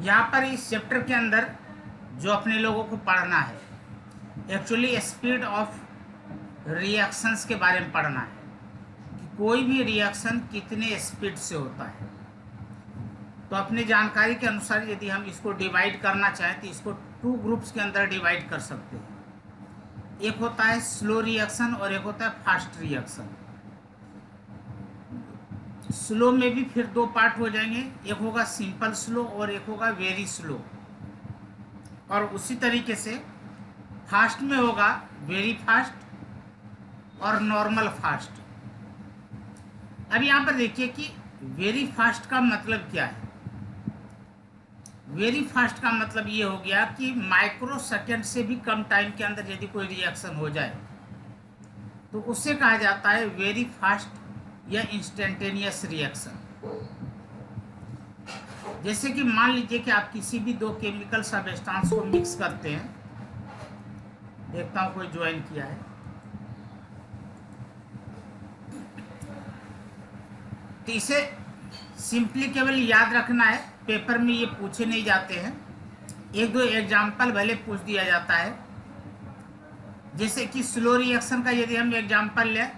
यहाँ पर इस चैप्टर के अंदर जो अपने लोगों को पढ़ना है, एक्चुअली स्पीड ऑफ रिएक्शंस के बारे में पढ़ना है कि कोई भी रिएक्शन कितने स्पीड से होता है। तो अपनी जानकारी के अनुसार यदि हम इसको डिवाइड करना चाहें तो इसको 2 ग्रुप्स के अंदर डिवाइड कर सकते हैं। एक होता है स्लो रिएक्शन और एक होता है फास्ट रिएक्शन। स्लो में भी फिर 2 पार्ट हो जाएंगे, एक होगा सिंपल स्लो और एक होगा वेरी स्लो। और उसी तरीके से फास्ट में होगा वेरी फास्ट और नॉर्मल फास्ट। अब यहाँ पर देखिए कि वेरी फास्ट का मतलब क्या है। वेरी फास्ट का मतलब ये हो गया कि माइक्रो सेकेंड से भी कम टाइम के अंदर यदि कोई रिएक्शन हो जाए तो उससे कहा जाता है वेरी फास्ट या इंस्टेंटेनियस रिएक्शन। जैसे कि मान लीजिए कि आप किसी भी 2 केमिकल सब्सटेंस को मिक्स करते हैं। देखता हूँ कोई ज्वाइन किया है। तो इसे सिंपली केवल याद रखना है, पेपर में ये पूछे नहीं जाते हैं। 1-2 एग्जाम्पल भले पूछ दिया जाता है। जैसे कि स्लो रिएक्शन का यदि हम एग्जाम्पल लें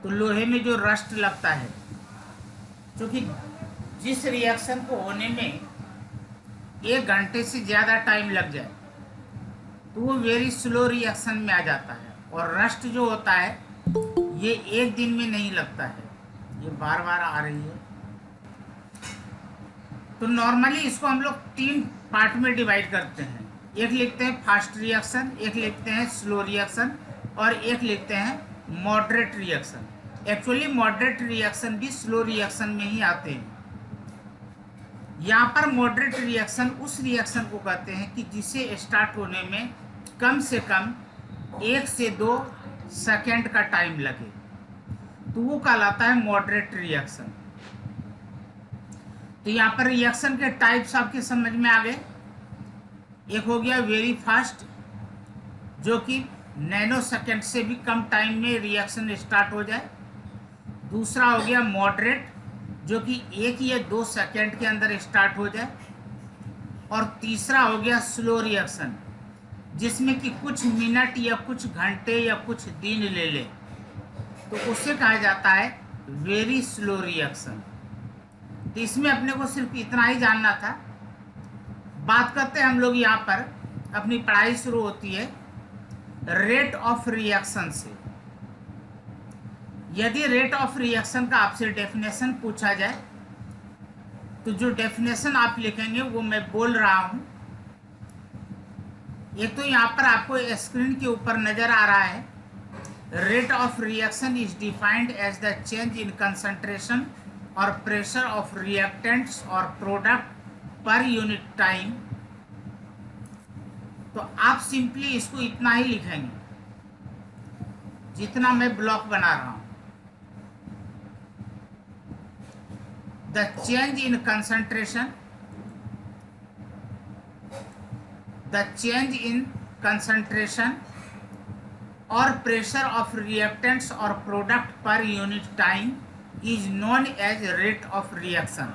तो लोहे में जो रस्ट लगता है, क्योंकि जिस रिएक्शन को होने में 1 घंटे से ज़्यादा टाइम लग जाए तो वो वेरी स्लो रिएक्शन में आ जाता है। और रस्ट जो होता है ये 1 दिन में नहीं लगता है, ये बार बार आ रही है। तो नॉर्मली इसको हम लोग 3 पार्ट में डिवाइड करते हैं। एक लिखते हैं फास्ट रिएक्शन, एक लिखते हैं स्लो रिएक्शन और एक लिखते हैं moderate reaction. Actually moderate reaction भी स्लो रिएक्शन में ही आते हैं। यहाँ पर मॉडरेट रिएक्शन उस रिएक्शन को कहते हैं कि जिसे स्टार्ट होने में कम से कम 1 से 2 सेकेंड का टाइम लगे, तो वो कहलाता है मॉडरेट रिएक्शन। तो यहाँ पर रिएक्शन के टाइप्स आपके समझ में आ गए। एक हो गया वेरी फास्ट, जो कि नैनो सेकेंड से भी कम टाइम में रिएक्शन स्टार्ट हो जाए। दूसरा हो गया मॉडरेट, जो कि 1 या 2 सेकेंड के अंदर स्टार्ट हो जाए। और तीसरा हो गया स्लो रिएक्शन, जिसमें कि कुछ मिनट या कुछ घंटे या कुछ दिन ले ले, तो उसे कहा जाता है वेरी स्लो रिएक्शन। तो इसमें अपने को सिर्फ इतना ही जानना था। बात करते हैं हम लोग यहाँ पर, अपनी पढ़ाई शुरू होती है रेट ऑफ रिएक्शन से। यदि रेट ऑफ रिएक्शन का आपसे डेफिनेशन पूछा जाए तो जो डेफिनेशन आप लिखेंगे वो मैं बोल रहा हूँ। एक तो यहाँ पर आपको स्क्रीन के ऊपर नजर आ रहा है, rate of reaction is defined as the change in concentration और प्रेशर ऑफ रिएक्टेंट्स और प्रोडक्ट पर यूनिट टाइम। तो आप सिंपली इसको इतना ही लिखेंगे जितना मैं ब्लॉक बना रहा हूं। The change in concentration, the change in concentration और प्रेशर ऑफ रिएक्टेंट्स और product per unit time is known as rate of reaction.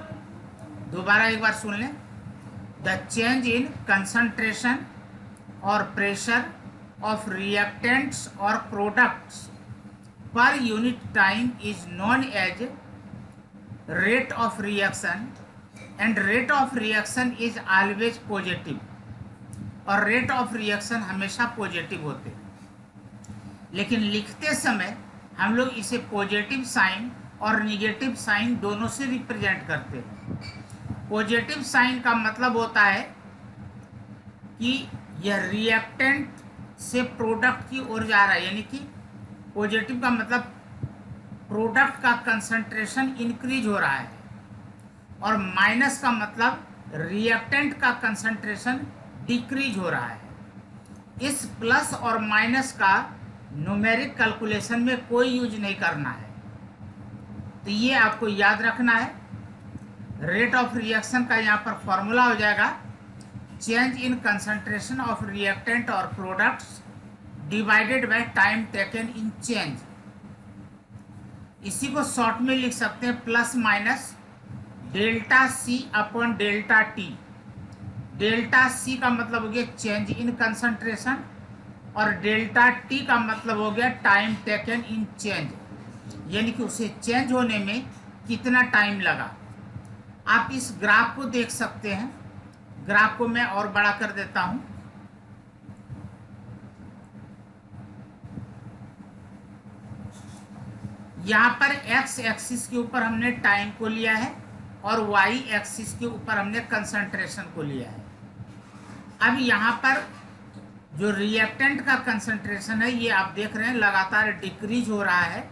दोबारा एक बार सुन लें। द चेंज इन कंसंट्रेशन और प्रेशर ऑफ रिएक्टेंट्स और products per unit time is known as rate of reaction and rate of reaction is always positive. और rate of reaction हमेशा positive होते हैं, लेकिन लिखते समय हम लोग इसे पॉजिटिव साइन और निगेटिव साइन दोनों से रिप्रेजेंट करते हैं। पॉजिटिव साइन का मतलब होता है कि यह रिएक्टेंट से प्रोडक्ट की ओर जा रहा है, यानी कि पॉजिटिव का मतलब प्रोडक्ट का कंसंट्रेशन इंक्रीज हो रहा है, और माइनस का मतलब रिएक्टेंट का कंसंट्रेशन डिक्रीज हो रहा है। इस प्लस और माइनस का न्यूमेरिक कैलकुलेशन में कोई यूज नहीं करना है, तो ये आपको याद रखना है। रेट ऑफ रिएक्शन का यहाँ पर फॉर्मूला हो जाएगा change in concentration of reactant और products divided by time taken in change. इसी को शॉर्ट में लिख सकते हैं plus minus delta C upon delta T. Delta C का मतलब हो गया चेंज इन कंसंट्रेशन, और डेल्टा टी का मतलब हो गया टाइम टेकन इन चेंज, यानी कि उसे चेंज होने में कितना टाइम लगा। आप इस ग्राफ को देख सकते हैं, ग्राफ को मैं और बड़ा कर देता हूं। यहां पर एक्स एक्सिस के ऊपर हमने टाइम को लिया है और वाई एक्सिस के ऊपर हमने कंसंट्रेशन को लिया है। अब यहां पर जो रिएक्टेंट का कंसंट्रेशन है ये आप देख रहे हैं लगातार डिक्रीज हो रहा है,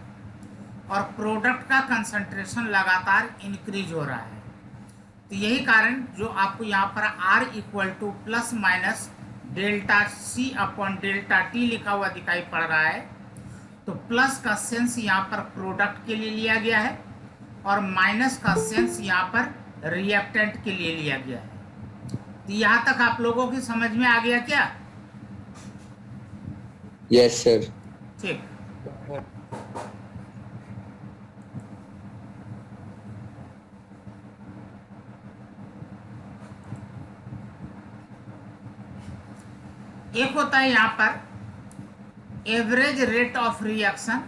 और प्रोडक्ट का कंसंट्रेशन लगातार इंक्रीज हो रहा है। तो यही कारण जो आपको यहाँ पर R equal to plus minus delta C upon delta t लिखा हुआ दिखाई पड़ रहा है। तो प्लस का सेंस यहाँ पर प्रोडक्ट के लिए लिया गया है और माइनस का सेंस यहाँ पर रिएक्टेंट के लिए लिया गया है। तो यहाँ तक आप लोगों की समझ में आ गया क्या? Yes sir. ठीक। एक होता है यहाँ पर एवरेज रेट ऑफ रिएक्शन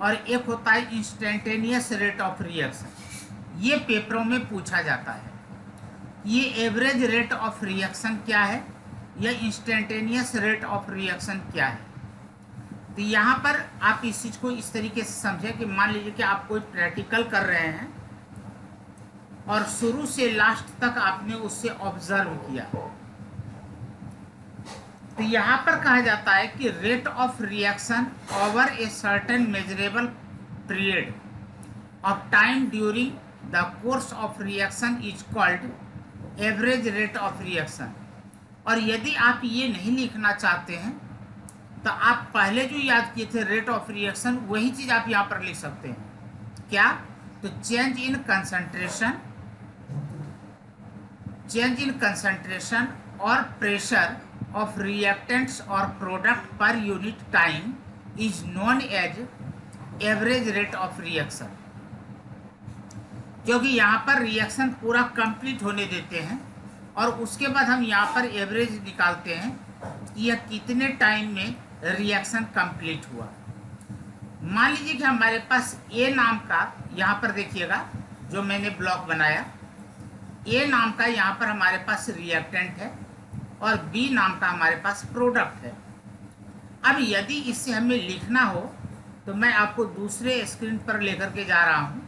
और एक होता है इंस्टेंटेनियस रेट ऑफ रिएक्शन। ये पेपरों में पूछा जाता है। ये एवरेज रेट ऑफ रिएक्शन क्या है, या इंस्टेंटेनियस रेट ऑफ रिएक्शन क्या है। तो यहाँ पर आप इस चीज़ को इस तरीके से समझें कि मान लीजिए कि आप कोई प्रैक्टिकल कर रहे हैं और शुरू से लास्ट तक आपने उससे ऑब्जर्व किया। तो यहाँ पर कहा जाता है कि rate of reaction over a certain measurable period of time during the course of reaction is called average rate of reaction. और यदि आप ये नहीं लिखना चाहते हैं तो आप पहले जो याद किए थे रेट ऑफ रिएक्शन, वही चीज़ आप यहाँ पर लिख सकते हैं। क्या? तो चेंज इन कंसंट्रेशन और pressure of reactants or product per unit time is known as average rate of reaction। क्योंकि यहाँ पर रिएक्शन पूरा कंप्लीट होने देते हैं और उसके बाद हम यहाँ पर एवरेज निकालते हैं कि यह कितने टाइम में रिएक्शन कंप्लीट हुआ। मान लीजिए कि हमारे पास ए नाम का, यहाँ पर देखिएगा जो मैंने ब्लॉक बनाया, ए नाम का यहाँ पर हमारे पास रिएक्टेंट है और बी नाम का हमारे पास प्रोडक्ट है। अब यदि इससे हमें लिखना हो तो मैं आपको दूसरे स्क्रीन पर लेकर के जा रहा हूं।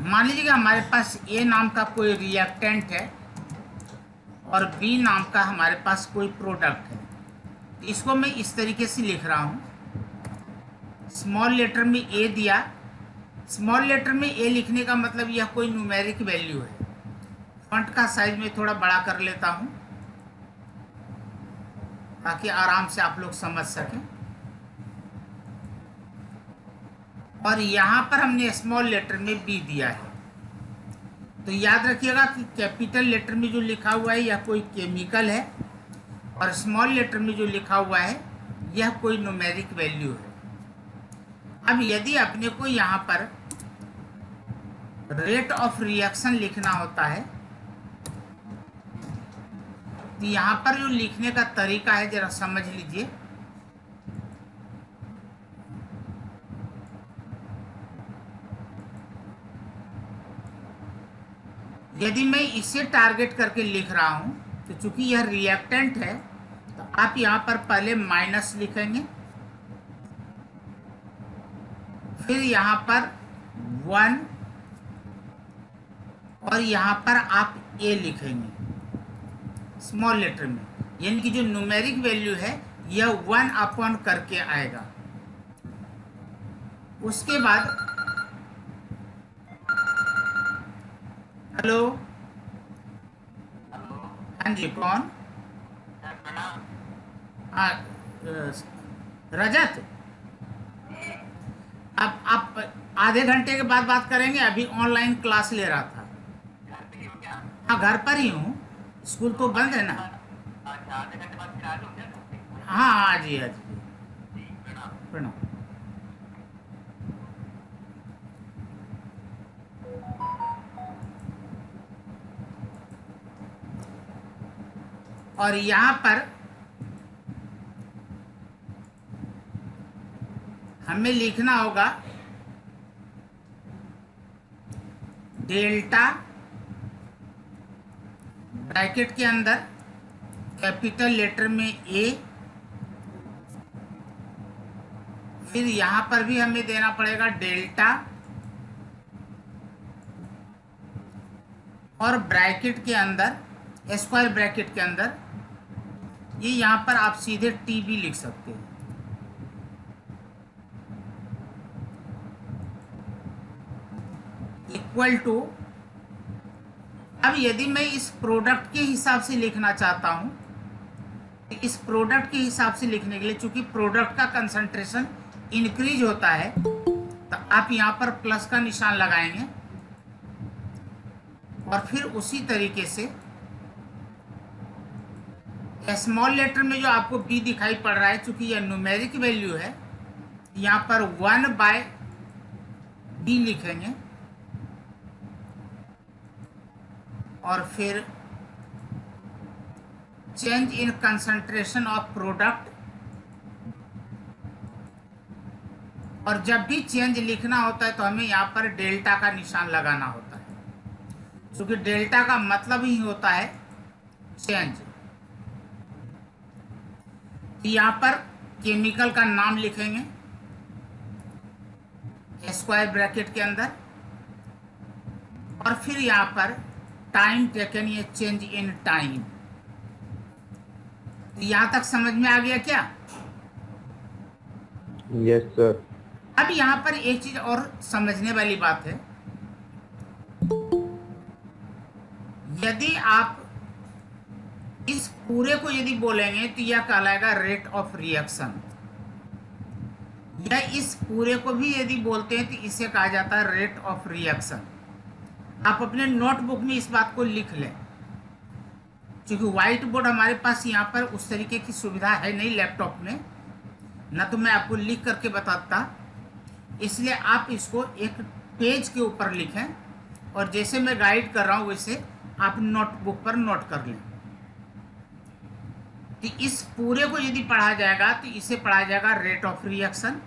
मान लीजिए कि हमारे पास ए नाम का कोई रिएक्टेंट है और बी नाम का हमारे पास कोई प्रोडक्ट है। तो इसको मैं इस तरीके से लिख रहा हूं, स्मॉल लेटर में ए दिया। स्मॉल लेटर में ए लिखने का मतलब यह कोई न्यूमेरिक वैल्यू है। फॉन्ट का साइज में थोड़ा बड़ा कर लेता हूं ताकि आराम से आप लोग समझ सकें। और यहां पर हमने स्मॉल लेटर में बी दिया है। तो याद रखिएगा कि कैपिटल लेटर में जो लिखा हुआ है यह कोई केमिकल है और स्मॉल लेटर में जो लिखा हुआ है यह कोई न्यूमेरिक वैल्यू है। अब यदि अपने को यहां पर रेट ऑफ रिएक्शन लिखना होता है तो यहाँ पर जो लिखने का तरीका है जरा समझ लीजिए। यदि मैं इसे टारगेट करके लिख रहा हूं तो चूंकि यह रिएक्टेंट है तो आप यहाँ पर पहले माइनस लिखेंगे, फिर यहाँ पर 1 और यहाँ पर आप ए लिखेंगे स्मॉल लेटर में, यानी कि जो न्यूमेरिक वैल्यू है यह 1 अपॉन करके आएगा। उसके बाद हेलो, हाँ जी कौन? हाँ रजत, अब आप आधे घंटे के बाद बात करेंगे, अभी ऑनलाइन क्लास ले रहा था। हाँ घर पर ही हूँ, स्कूल तो बंद है ना। हाँ हाँ जी, हाँ जी प्रणाम। और यहां पर हमें लिखना होगा डेल्टा ब्रैकेट के अंदर कैपिटल लेटर में ए, फिर यहां पर भी हमें देना पड़ेगा डेल्टा, और ब्रैकेट के अंदर स्क्वायर ब्रैकेट के अंदर ये यहां पर आप सीधे टी भी लिख सकते हैं। इक्वल टू, अब यदि मैं इस प्रोडक्ट के हिसाब से लिखना चाहता हूं, तो इस प्रोडक्ट के हिसाब से लिखने के लिए चूंकि प्रोडक्ट का कंसंट्रेशन इंक्रीज होता है, तो आप यहां पर प्लस का निशान लगाएंगे और फिर उसी तरीके से स्मॉल लेटर में जो आपको बी दिखाई पड़ रहा है, चूंकि यह न्यूमेरिक वैल्यू है, यहां पर 1/b लिखेंगे और फिर change in concentration of product, और जब भी चेंज लिखना होता है तो हमें यहां पर डेल्टा का निशान लगाना होता है, क्योंकि डेल्टा का मतलब ही होता है चेंज। यहां पर केमिकल का नाम लिखेंगे स्क्वायर ब्रैकेट के अंदर, और फिर यहां पर टाइम टेकन, ये चेंज इन टाइम। तो यहां तक समझ में आ गया क्या? Yes sir. अब यहां पर एक चीज और समझने वाली बात है, यदि आप इस पूरे को यदि बोलेंगे तो यह कहलाएगा रेट ऑफ रिएक्शन, या इस पूरे को भी यदि बोलते हैं तो इसे कहा जाता है रेट ऑफ रिएक्शन। आप अपने नोटबुक में इस बात को लिख लें, क्योंकि व्हाइट बोर्ड हमारे पास यहाँ पर उस तरीके की सुविधा है नहीं लैपटॉप में, ना तो मैं आपको लिख करके बताता, इसलिए आप इसको एक पेज के ऊपर लिखें और जैसे मैं गाइड कर रहा हूँ वैसे आप नोटबुक पर नोट कर लें। तो इस पूरे को यदि पढ़ा जाएगा तो इसे पढ़ा जाएगा रेट ऑफ रिएक्शन,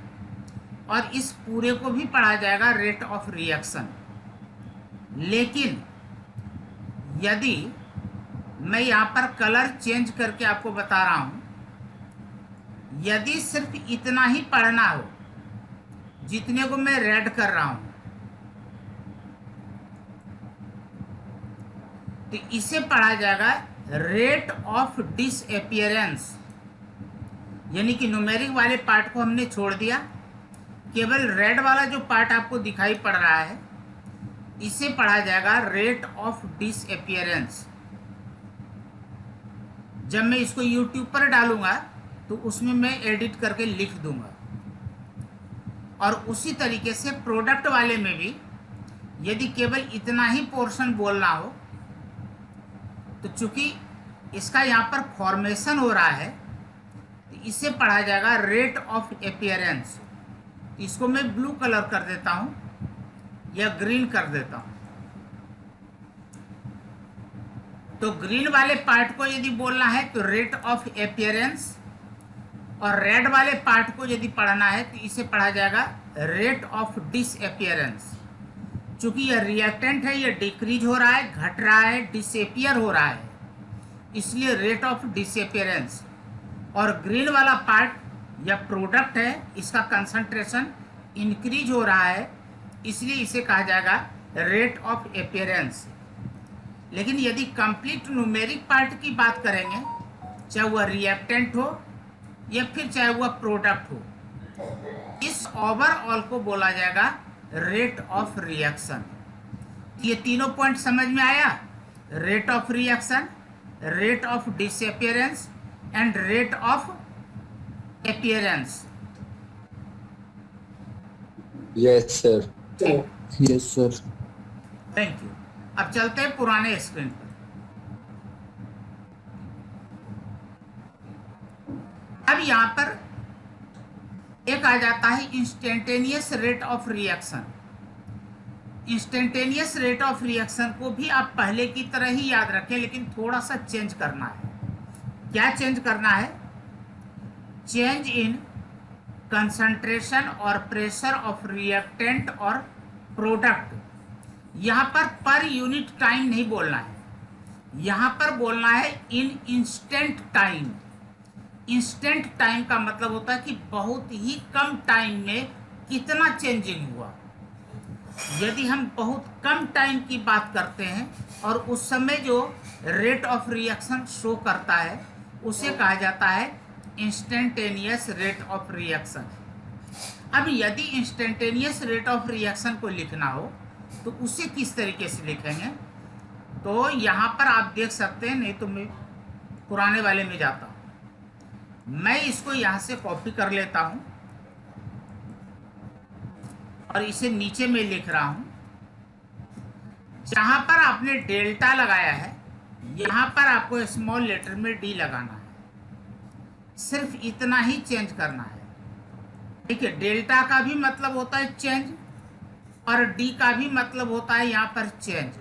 और इस पूरे को भी पढ़ा जाएगा रेट ऑफ रिएक्शन। लेकिन यदि मैं यहाँ पर कलर चेंज करके आपको बता रहा हूँ, यदि सिर्फ इतना ही पढ़ना हो जितने को मैं रेड कर रहा हूँ, तो इसे पढ़ा जाएगा रेट ऑफ डिसअपियरेंस, यानी कि न्यूमेरिक वाले पार्ट को हमने छोड़ दिया, केवल रेड वाला जो पार्ट आपको दिखाई पड़ रहा है इसे पढ़ा जाएगा रेट ऑफ डिसअपियरेंस। जब मैं इसको YouTube पर डालूंगा तो उसमें मैं एडिट करके लिख दूंगा, और उसी तरीके से प्रोडक्ट वाले में भी यदि केवल इतना ही पोर्शन बोलना हो तो चूंकि इसका यहाँ पर फॉर्मेशन हो रहा है तो इसे पढ़ा जाएगा रेट ऑफ अपीयरेंस। इसको मैं ब्लू कलर कर देता हूँ या ग्रीन कर देता हूँ। तो ग्रीन वाले पार्ट को यदि बोलना है तो रेट ऑफ अपीयरेंस, और रेड वाले पार्ट को यदि पढ़ना है तो इसे पढ़ा जाएगा रेट ऑफ डिसअपियरेंस। चूंकि यह रिएक्टेंट है, यह डिक्रीज हो रहा है, घट रहा है, डिसअपियर हो रहा है, इसलिए रेट ऑफ डिसअपियरेंस। और ग्रीन वाला पार्ट या प्रोडक्ट है, इसका कंसंट्रेशन इंक्रीज हो रहा है, इसलिए इसे कहा जाएगा रेट ऑफ अपीयरेंस। लेकिन यदि कंप्लीट न्यूमेरिक पार्ट की बात करेंगे, चाहे वह रिएक्टेंट हो या फिर चाहे वह प्रोडक्ट हो, इस ओवरऑल को बोला जाएगा रेट ऑफ रिएक्शन। ये तीनों पॉइंट समझ में आया? Rate of reaction, rate of disappearance and rate of appearance. Yes sir. Yes sir. Thank you. अब चलते हैं पुराने स्क्रीन पर। अब यहां पर एक आ जाता है instantaneous rate of reaction. Instantaneous rate of reaction को भी आप पहले की तरह ही याद रखें, लेकिन थोड़ा सा चेंज करना है। क्या चेंज करना है? चेंज इन कंसंट्रेशन और प्रेशर ऑफ रिएक्टेंट और प्रोडक्ट। यहां पर यूनिट टाइम नहीं बोलना है, यहां पर बोलना है इन इंस्टेंट टाइम। इंस्टेंट टाइम का मतलब होता है कि बहुत ही कम टाइम में कितना चेंजिंग हुआ। यदि हम बहुत कम टाइम की बात करते हैं और उस समय जो रेट ऑफ रिएक्शन शो करता है उसे कहा जाता है इंस्टेंटेनियस रेट ऑफ रिएक्शन। अब यदि इंस्टेंटेनियस रेट ऑफ रिएक्शन को लिखना हो तो उसे किस तरीके से लिखेंगे? तो यहाँ पर आप देख सकते हैं, नहीं तो मैं पुराने वाले में जाता हूँ। मैं इसको यहाँ से कॉपी कर लेता हूँ और इसे नीचे में लिख रहा हूँ। जहाँ पर आपने डेल्टा लगाया है यहाँ पर आपको स्मॉल लेटर में डी लगाना है, सिर्फ इतना ही चेंज करना है। ठीक है, डेल्टा का भी मतलब होता है चेंज और डी का भी मतलब होता है यहाँ पर चेंज,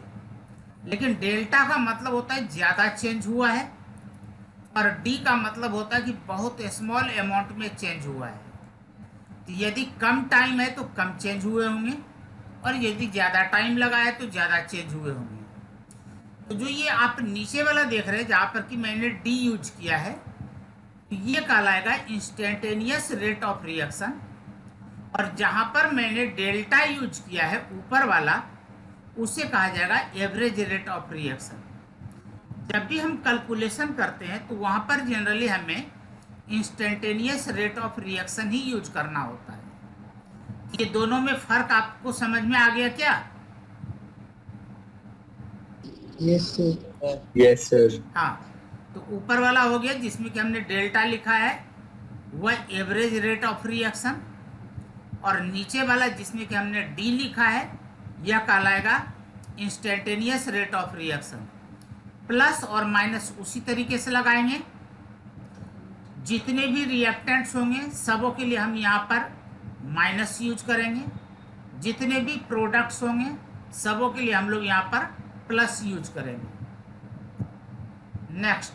लेकिन डेल्टा का मतलब होता है ज़्यादा चेंज हुआ है और डी का मतलब होता है कि बहुत स्मॉल अमाउंट में चेंज हुआ है। तो यदि कम टाइम है तो कम चेंज हुए होंगे और यदि ज़्यादा टाइम लगा है तो ज़्यादा चेंज हुए होंगे। तो जो ये आप नीचे वाला देख रहे हैं जहाँ पर कि मैंने डी यूज किया है, तो ये कहलाएगा इंस्टेंटेनियस रेट ऑफ रिएक्शन, और जहाँ पर मैंने डेल्टा यूज किया है ऊपर वाला उसे कहा जाएगा एवरेज रेट ऑफ रिएक्शन। जब भी हम कैलकुलेशन करते हैं तो वहाँ पर जनरली हमें instantaneous rate of reaction he use करना होता है। ये दोनों में फर्क आपको समझ में आ गया क्या? Yes sir. Yes sir. हाँ, तो ऊपर वाला हो गया जिसमें कि हमने डेल्टा लिखा है वह एवरेज रेट ऑफ रिएक्शन, और नीचे वाला जिसमें कि हमने डी लिखा है यह कहलाएगा instantaneous rate of reaction. Plus और माइनस उसी तरीके से लगाएंगे। जितने भी रिएक्टेंट्स होंगे सबों के लिए हम यहाँ पर माइनस यूज करेंगे, जितने भी प्रोडक्ट्स होंगे सबों के लिए हम लोग यहाँ पर प्लस यूज करेंगे। नेक्स्ट,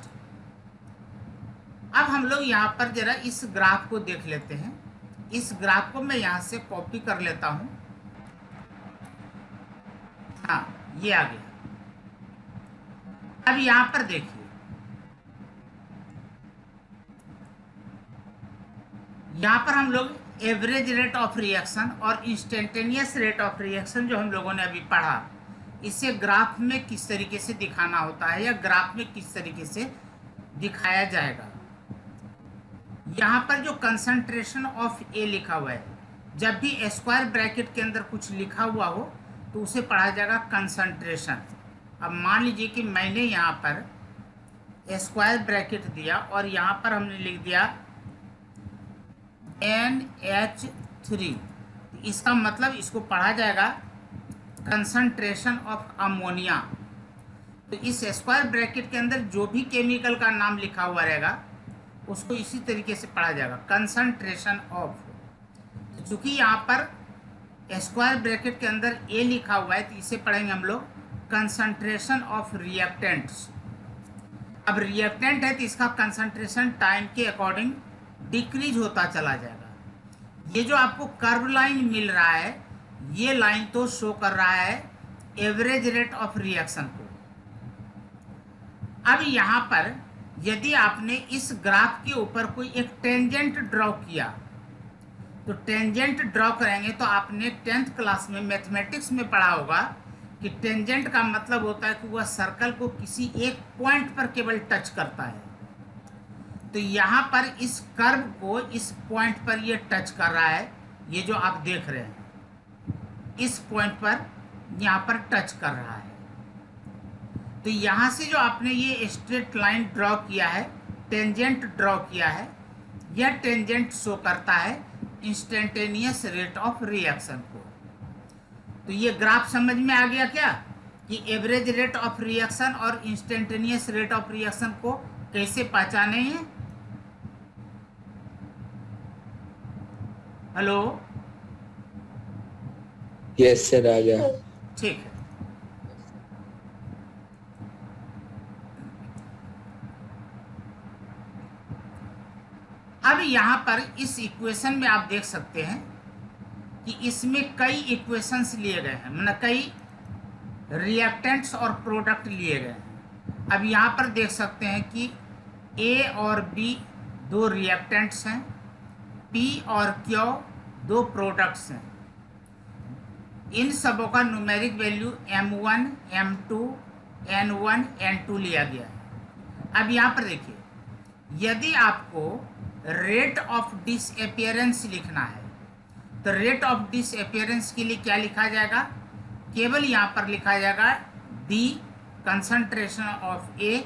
अब हम लोग यहाँ पर जरा इस ग्राफ को देख लेते हैं। इस ग्राफ को मैं यहाँ से कॉपी कर लेता हूँ। हाँ, ये आ गया। अब यहाँ पर देखिए, यहाँ पर हम लोग एवरेज रेट ऑफ रिएक्शन और इंस्टेंटेनियस रेट ऑफ रिएक्शन जो हम लोगों ने अभी पढ़ा, इसे ग्राफ में किस तरीके से दिखाना होता है या ग्राफ में किस तरीके से दिखाया जाएगा। यहाँ पर जो कंसंट्रेशन ऑफ ए लिखा हुआ है, जब भी स्क्वायर ब्रैकेट के अंदर कुछ लिखा हुआ हो तो उसे पढ़ा जाएगा कंसंट्रेशन। अब मान लीजिए कि मैंने यहाँ पर स्क्वायर ब्रैकेट दिया और यहाँ पर हमने लिख दिया NH3, इसका मतलब इसको पढ़ा जाएगा कंसंट्रेशन ऑफ अमोनिया। तो इस स्क्वायर ब्रैकेट के अंदर जो भी केमिकल का नाम लिखा हुआ रहेगा उसको इसी तरीके से पढ़ा जाएगा कंसंट्रेशन ऑफ। तो चूंकि यहाँ पर स्क्वायर ब्रैकेट के अंदर ए लिखा हुआ है तो इसे पढ़ेंगे हम लोग कंसंट्रेशन ऑफ रिएक्टेंट्स। अब रिएक्टेंट है तो इसका कंसंट्रेशन टाइम के अकॉर्डिंग डिक्रीज होता चला जाएगा। ये जो आपको कर्व लाइन मिल रहा है ये लाइन तो शो कर रहा है एवरेज रेट ऑफ रिएक्शन को। अब यहाँ पर यदि आपने इस ग्राफ के ऊपर कोई एक टेंजेंट ड्रॉ किया तो टेंजेंट ड्रॉ करेंगे तो आपने 10th क्लास में मैथमेटिक्स में पढ़ा होगा कि टेंजेंट का मतलब होता है कि वह सर्कल को किसी एक पॉइंट पर केवल टच करता है। तो यहाँ पर इस कर्व को इस पॉइंट पर ये टच कर रहा है, ये जो आप देख रहे हैं इस पॉइंट पर यहाँ पर टच कर रहा है। तो यहाँ से जो आपने ये स्ट्रेट लाइन ड्रॉ किया है, टेंजेंट ड्रॉ किया है, यह टेंजेंट शो करता है इंस्टेंटेनियस रेट ऑफ रिएक्शन को। तो ये ग्राफ समझ में आ गया क्या कि एवरेज रेट ऑफ रिएक्शन और इंस्टेंटेनियस रेट ऑफ रिएक्शन को कैसे पहचाने हैं? हेलो, यस सर, आ गया। ठीक है। अब यहाँ पर इस इक्वेशन में आप देख सकते हैं कि इसमें कई इक्वेशंस लिए गए हैं, मतलब कई रिएक्टेंट्स और प्रोडक्ट लिए गए हैं। अब यहाँ पर देख सकते हैं कि ए और बी दो रिएक्टेंट्स हैं, पी और क्यू दो प्रोडक्ट्स हैं। इन सबों का numeric value M1, M2, N1, N2 लिया गया है। अब यहाँ पर देखिए, यदि आपको रेट ऑफ डिसअपियरेंस लिखना है तो रेट ऑफ डिसअपियरेंस के लिए क्या लिखा जाएगा? केवल यहाँ पर लिखा जाएगा D concentration of A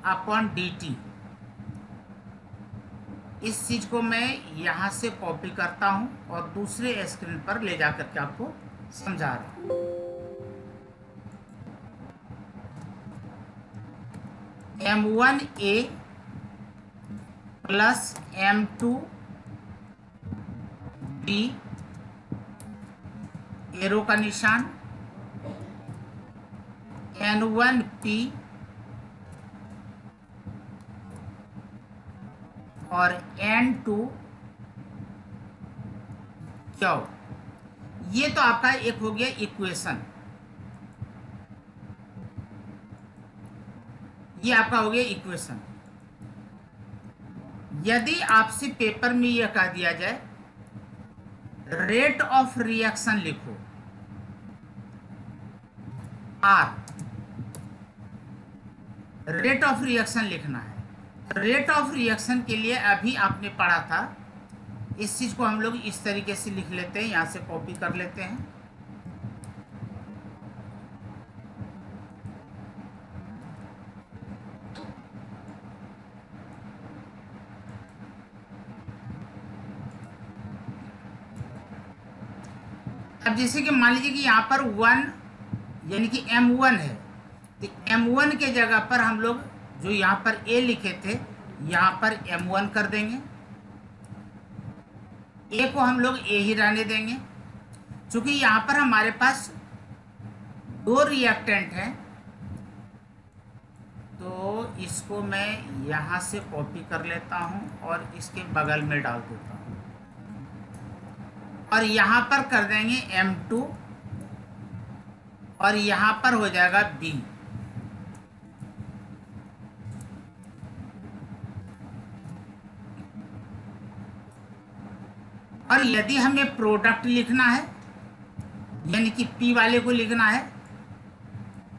upon dt। इस चीज को मैं यहाँ से कॉपी करता हूँ और दूसरे स्क्रीन पर ले जाकर के आपको समझा रहा हूँ। M1A प्लस M2B, एरो का निशान, N1P और N2Q। ये तो आपका एक हो गया इक्वेशन, ये आपका हो गया इक्वेशन। यदि आपसे पेपर में यह कह दिया जाए रेट ऑफ रिएक्शन लिखो R, रेट ऑफ रिएक्शन लिखना है। रेट ऑफ रिएक्शन के लिए अभी आपने पढ़ा था, इस चीज को हम लोग इस तरीके से लिख लेते हैं, यहां से कॉपी कर लेते हैं। अब जैसे कि मान लीजिए कि यहाँ पर 1 यानी कि M1 है, तो M1 के जगह पर हम लोग जो यहाँ पर A लिखे थे यहाँ पर M1 कर देंगे। A को हम लोग A ही रहने देंगे, क्योंकि यहाँ पर हमारे पास दो रिएक्टेंट हैं। तो इसको मैं यहाँ से कॉपी कर लेता हूँ और इसके बगल में डाल देता हूँ और यहाँ पर कर देंगे M2 और यहाँ पर हो जाएगा B। और यदि हमें प्रोडक्ट लिखना है यानी कि P वाले को लिखना है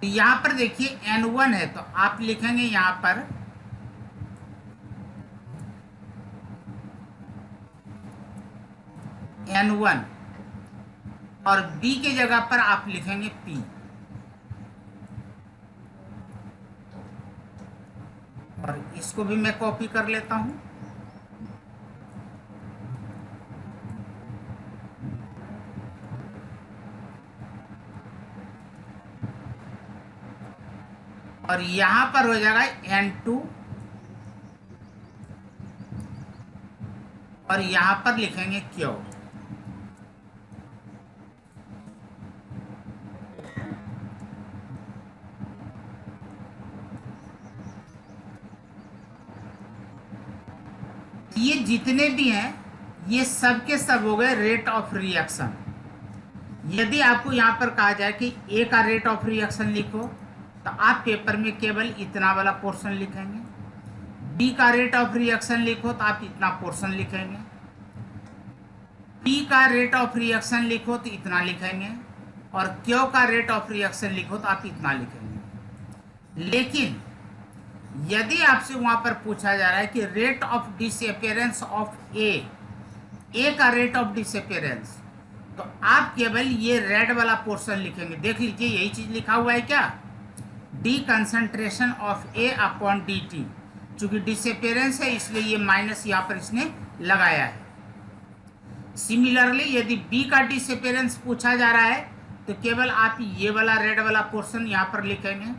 तो यहाँ पर देखिए N1 है, तो आप लिखेंगे यहाँ पर N1 और B के जगह पर आप लिखेंगे P। और इसको भी मैं कॉपी कर लेता हूं। और यहां पर हो जाएगा N2 और यहां पर लिखेंगे Q। ये जितने भी हैं ये सब के सब हो गए रेट ऑफ रिएक्शन। यदि आपको यहाँ पर कहा जाए कि ए का रेट ऑफ रिएक्शन लिखो तो आप पेपर में केवल इतना वाला पोर्शन लिखेंगे। बी का रेट ऑफ रिएक्शन लिखो तो आप इतना पोर्शन लिखेंगे। पी का रेट ऑफ रिएक्शन लिखो तो इतना लिखेंगे और क्यू का रेट ऑफ रिएक्शन लिखो तो आप इतना लिखेंगे। लेकिन यदि आपसे वहां पर पूछा जा रहा है कि रेट ऑफ डिसअपियरेंस ऑफ ए का रेट ऑफ डिसअपियरेंस, तो आप केवल ये रेड वाला पोर्शन लिखेंगे। देख लीजिए यही चीज लिखा हुआ है क्या, D concentration of A upon D T. चूंकि डिसअपियरेंस है इसलिए ये माइनस यहाँ पर इसने लगाया है। सिमिलरली यदि बी का डिसअपियरेंस पूछा जा रहा है तो केवल आप ये वाला रेड वाला पोर्शन यहाँ पर लिखेंगे।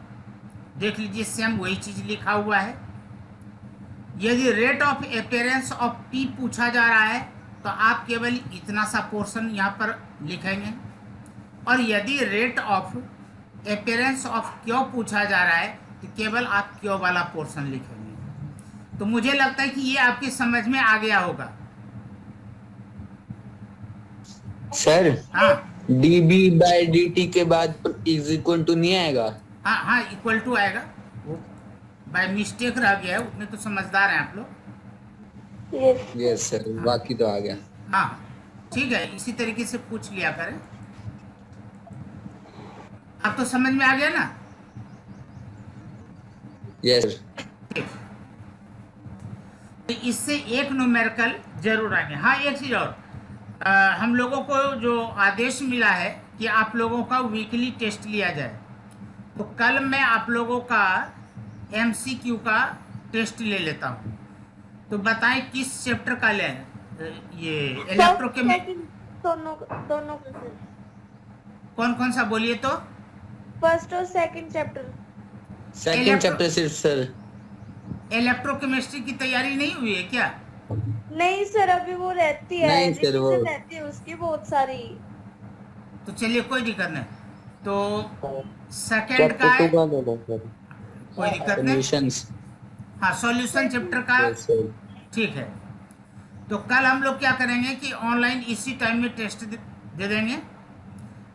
देख लीजिए सेम वही चीज लिखा हुआ है। यदि rate of appearance of P पूछा जा रहा है तो आप केवल इतना सा पोर्शन यहाँ पर लिखेंगे और यदि rate of appearance of Q पूछा जा रहा है तो केवल आप क्यू वाला पोर्शन लिखेंगे। तो मुझे लगता है कि ये आपकी समझ में आ गया होगा। सर हाँ dB/dt के बाद इज इक्वल टू नहीं आएगा? हाँ हाँ, इक्वल टू आएगा, वो बाय मिस्टेक रह गया है, उतने तो समझदार हैं आप लोग। यस यस सर, बाकी तो आ गया। हाँ ठीक है, इसी तरीके से पूछ लिया करें। आप तो समझ में आ गया ना? यस ठीक। तो इससे एक न्यूमेरिकल जरूर आएंगे। हाँ एक चीज और, हम लोगों को जो आदेश मिला है कि आप लोगों का वीकली टेस्ट लिया जाए, तो कल मैं आप लोगों का एमसीक्यू का टेस्ट ले लेता हूँ। तो बताएं किस चैप्टर का लें? ये इलेक्ट्रोकेमिस्ट्री। दोनों दोनों का सर। कौन कौन सा बोलिए तो? फर्स्ट और सेकंड चैप्टर। सेकंड चैप्टर सिर्फ सर। इलेक्ट्रोकेमिस्ट्री की तैयारी नहीं हुई है क्या? नहीं सर, अभी वो रहती है, नहीं सर, वो रिवीजन रहती है उसकी बहुत सारी। तो चलिए कोई दिक्कत नहीं, तो सेकंड का है, कोई दिक्कत नहीं। सॉल्यूशंस। हाँ सॉल्यूशन चैप्टर का, यस सर। ठीक है। तो कल हम लोग क्या करेंगे कि ऑनलाइन इसी टाइम में टेस्ट दे देंगे।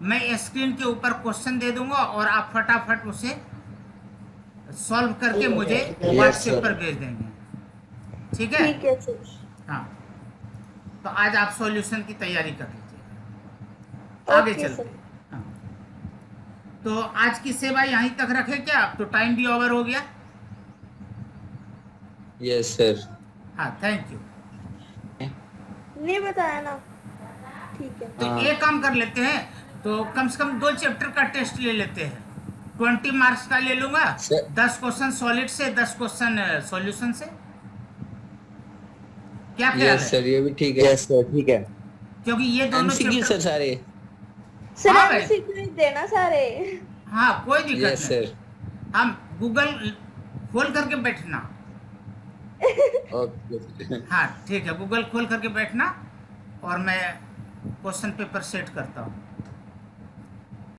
मैं स्क्रीन के ऊपर क्वेश्चन दे दूंगा और आप फटाफट उसे सॉल्व करके मुझे व्हाट्सएप पर भेज देंगे, ठीक है? ठीक है सर। हाँ, तो आज आप सॉल्यूशन की तैयारी कर लीजिए, आगे ओके चलते सर। हैं। हाँ। तो आज की सेवा यहीं तक रखें क्या? अब तो टाइम भी ओवर हो गया। Yes sir. हाँ थैंक यू। नहीं बताया ना, ठीक है। तो हाँ। एक काम कर लेते हैं, तो कम से कम 2 चैप्टर का टेस्ट ले लेते हैं। 20 मार्क्स का ले लूंगा, सर। 10 क्वेश्चन सॉलिड से, 10 क्वेश्चन सॉल्यूशन से। क्या ख्याल यस है? सर, ये भी ठीक है। यस सर, ठीक है। क्योंकि ये दोनों एमसीक्यू चैप्टर, सर सारे। सर हाँ भाई। एमसीक्यू देना सारे। हाँ कोई दिक्कत यस नहीं, सर। हम गूगल खोल करके बैठना। ओके। हाँ ठीक है, गूगल खोल करके बैठना और मैं क्वेश्चन पेपर सेट करता हूँ।